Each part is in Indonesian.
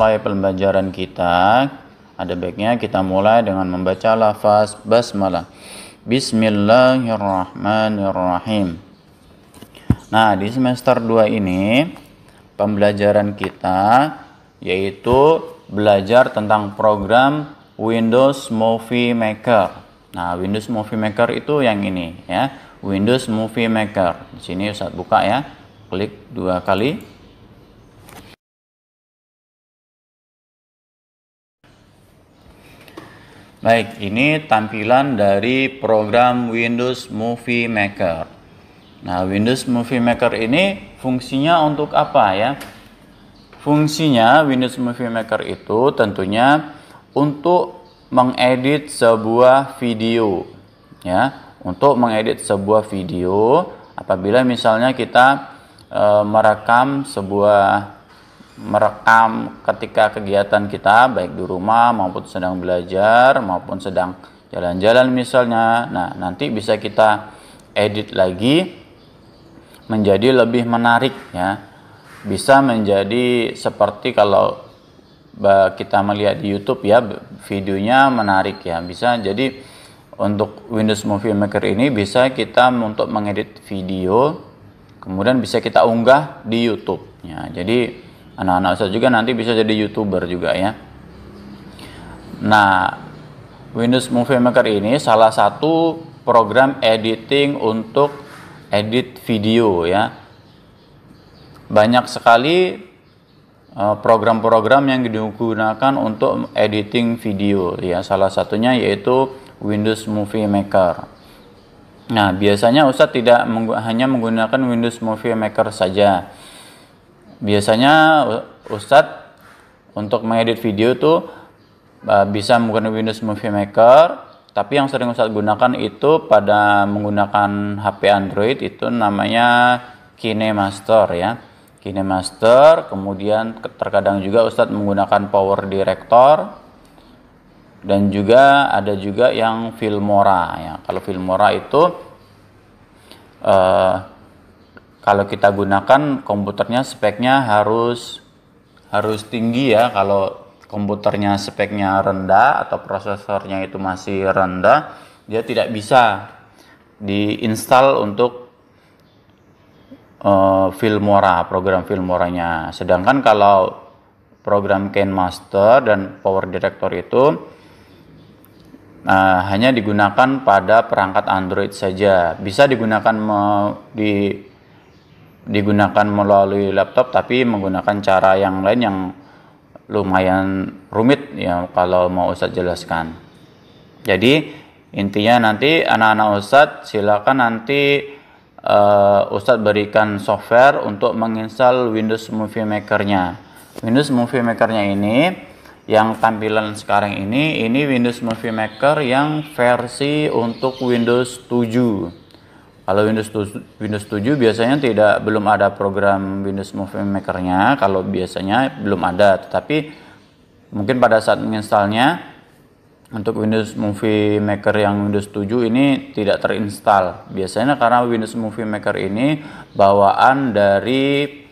memulai pembelajaran kita, ada baiknya kita mulai dengan membaca lafaz basmalah. Bismillahirrahmanirrahim. Nah, di semester 2 ini pembelajaran kita yaitu belajar tentang program Windows Movie Maker. Nah, Windows Movie Maker itu yang ini ya, Windows Movie Maker. Di sini Ustaz buka ya, klik 2 kali. Baik, ini tampilan dari program Windows Movie Maker. Nah, Windows Movie Maker ini fungsinya untuk apa ya? Fungsinya Windows Movie Maker itu tentunya untuk mengedit sebuah video ya, untuk mengedit sebuah video apabila misalnya kita merekam ketika kegiatan kita baik di rumah maupun sedang belajar maupun sedang jalan-jalan misalnya. Nah, nanti bisa kita edit lagi menjadi lebih menarik ya. Bisa menjadi seperti kalau kita melihat di YouTube ya, videonya menarik ya. Bisa jadi untuk Windows Movie Maker ini bisa kita untuk mengedit video kemudian bisa kita unggah di YouTube ya. Jadi anak-anak Ustaz juga nanti bisa jadi YouTuber juga ya. Nah, Windows Movie Maker ini salah satu program editing untuk edit video ya. Banyak sekali program-program yang digunakan untuk editing video ya. Salah satunya yaitu Windows Movie Maker. Nah, biasanya Ustaz tidak hanya menggunakan Windows Movie Maker saja. Biasanya Ustadz untuk mengedit video tuh bisa menggunakan Windows Movie Maker, tapi yang sering Ustadz gunakan itu pada menggunakan HP Android itu namanya KineMaster ya. KineMaster, kemudian terkadang juga Ustadz menggunakan Power Director dan juga ada juga yang Filmora ya. Kalau Filmora itu kalau kita gunakan komputernya speknya harus tinggi ya. Kalau komputernya speknya rendah atau prosesornya itu masih rendah, dia tidak bisa diinstal untuk Filmora, program Filmoranya. Sedangkan kalau program KineMaster dan Power Director itu hanya digunakan pada perangkat Android saja. Bisa digunakan digunakan melalui laptop tapi menggunakan cara yang lain yang lumayan rumit ya kalau mau Ustadz jelaskan. Jadi intinya nanti anak-anak Ustadz silakan nanti Ustadz berikan software untuk menginstal Windows Movie Maker-nya. Windows Movie Maker-nya ini yang tampilan sekarang ini Windows Movie Maker yang versi untuk Windows 7. Kalau Windows 7 biasanya belum ada program Windows Movie Maker-nya, kalau biasanya belum ada, tetapi mungkin pada saat menginstalnya untuk Windows Movie Maker yang Windows 7 ini tidak terinstall. Biasanya karena Windows Movie Maker ini bawaan dari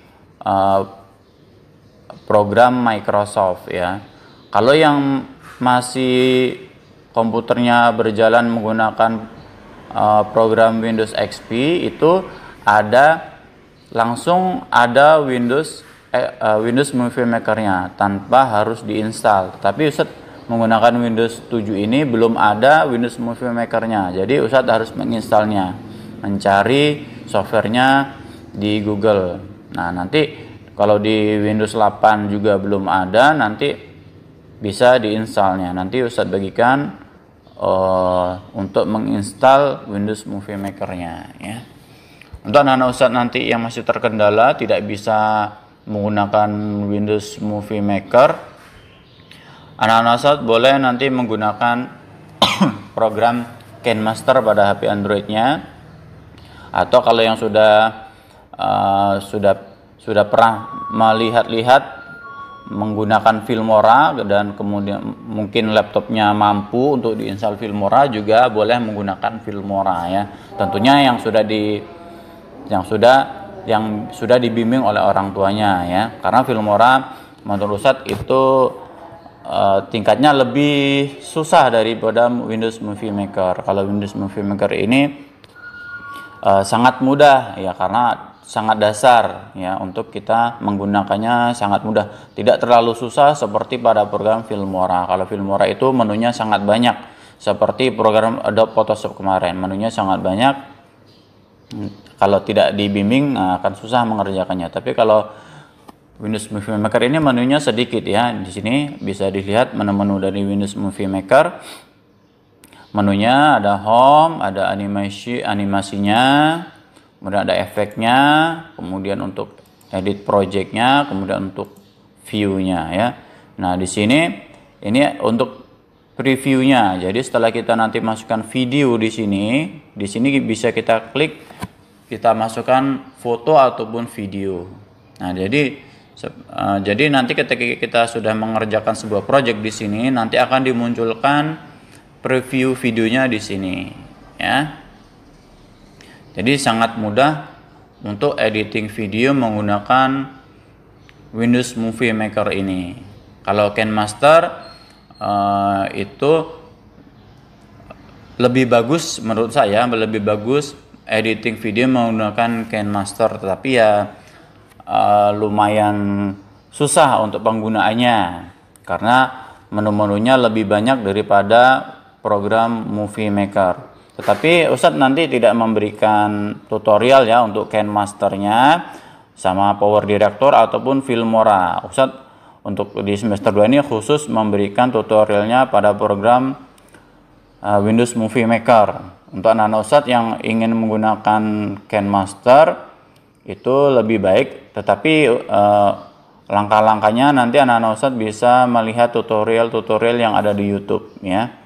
program Microsoft ya. Kalau yang masih komputernya berjalan menggunakan program Windows XP itu langsung ada Windows Movie Maker-nya tanpa harus diinstal. Tapi Ustadz menggunakan Windows 7 ini belum ada Windows Movie Maker-nya. Jadi Ustadz harus menginstalnya, mencari softwarenya di Google. Nah, nanti kalau di Windows 8 juga belum ada, nanti bisa diinstalnya. Nanti Ustadz bagikan untuk menginstal Windows Movie Maker-nya ya. Untuk anak-anak Ustadz nanti yang masih terkendala tidak bisa menggunakan Windows Movie Maker, anak-anak Ustadz boleh nanti menggunakan program KineMaster pada HP Android-nya, atau kalau yang sudah pernah melihat menggunakan Filmora dan kemudian mungkin laptopnya mampu untuk diinstal Filmora, juga boleh menggunakan Filmora ya. Tentunya yang sudah dibimbing oleh orang tuanya ya. Karena Filmora menurut Ustadz itu tingkatnya lebih susah daripada Windows Movie Maker. Kalau Windows Movie Maker ini sangat mudah ya, karena sangat dasar ya, untuk kita menggunakannya sangat mudah, tidak terlalu susah seperti pada program Filmora. Kalau Filmora itu menunya sangat banyak, seperti program Adobe Photoshop kemarin, menunya sangat banyak. Kalau tidak dibimbing akan susah mengerjakannya. Tapi kalau Windows Movie Maker ini menunya sedikit ya. Di sini bisa dilihat menu-menu dari Windows Movie Maker. Menunya ada home, ada animasinya, kemudian ada efeknya, kemudian untuk edit projectnya, kemudian untuk view-nya ya. Nah, di sini ini untuk previewnya. Jadi setelah kita nanti masukkan video di sini bisa kita klik, kita masukkan foto ataupun video. Nah, jadi nanti ketika kita sudah mengerjakan sebuah project di sini, nanti akan dimunculkan preview videonya di sini ya. Jadi sangat mudah untuk editing video menggunakan Windows Movie Maker ini. Kalau KineMaster itu lebih bagus menurut saya, lebih bagus editing video menggunakan KineMaster, tetapi ya lumayan susah untuk penggunaannya karena menu-menunya lebih banyak daripada program Movie Maker. Tetapi Ustadz nanti tidak memberikan tutorial ya untuk KineMasternya sama Power Director ataupun Filmora. Ustadz untuk di semester 2 ini khusus memberikan tutorialnya pada program Windows Movie Maker. Untuk anak-anak Ustadz yang ingin menggunakan KineMaster itu lebih baik, tetapi langkah-langkahnya nanti anak-anak Ustadz bisa melihat tutorial-tutorial yang ada di YouTube ya.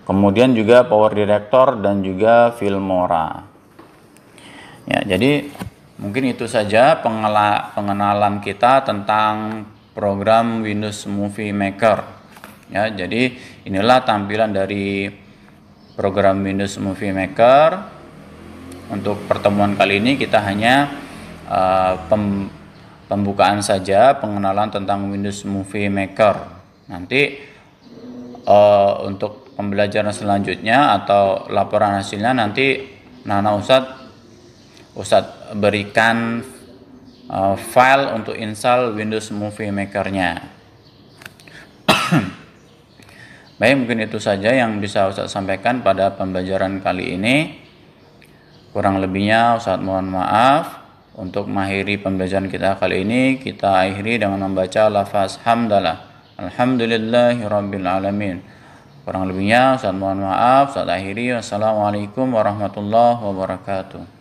Kemudian juga Power Director dan juga Filmora. Ya, jadi mungkin itu saja pengenalan kita tentang program Windows Movie Maker. Ya, jadi inilah tampilan dari program Windows Movie Maker. Untuk pertemuan kali ini kita hanya pembukaan saja, pengenalan tentang Windows Movie Maker. Nanti untuk pembelajaran selanjutnya atau laporan hasilnya nanti Nana Ustadz berikan file untuk install Windows Movie Maker-nya. Baik, mungkin itu saja yang bisa Ustadz sampaikan pada pembelajaran kali ini. Kurang lebihnya Ustadz mohon maaf. Untuk mengakhiri pembelajaran kita kali ini, kita akhiri dengan membaca lafaz hamdalah. Alhamdulillahirabbil alamin. Kurang lebihnya Ustadz mohon maaf. Ustadz akhiri. Wassalamualaikum warahmatullahi wabarakatuh.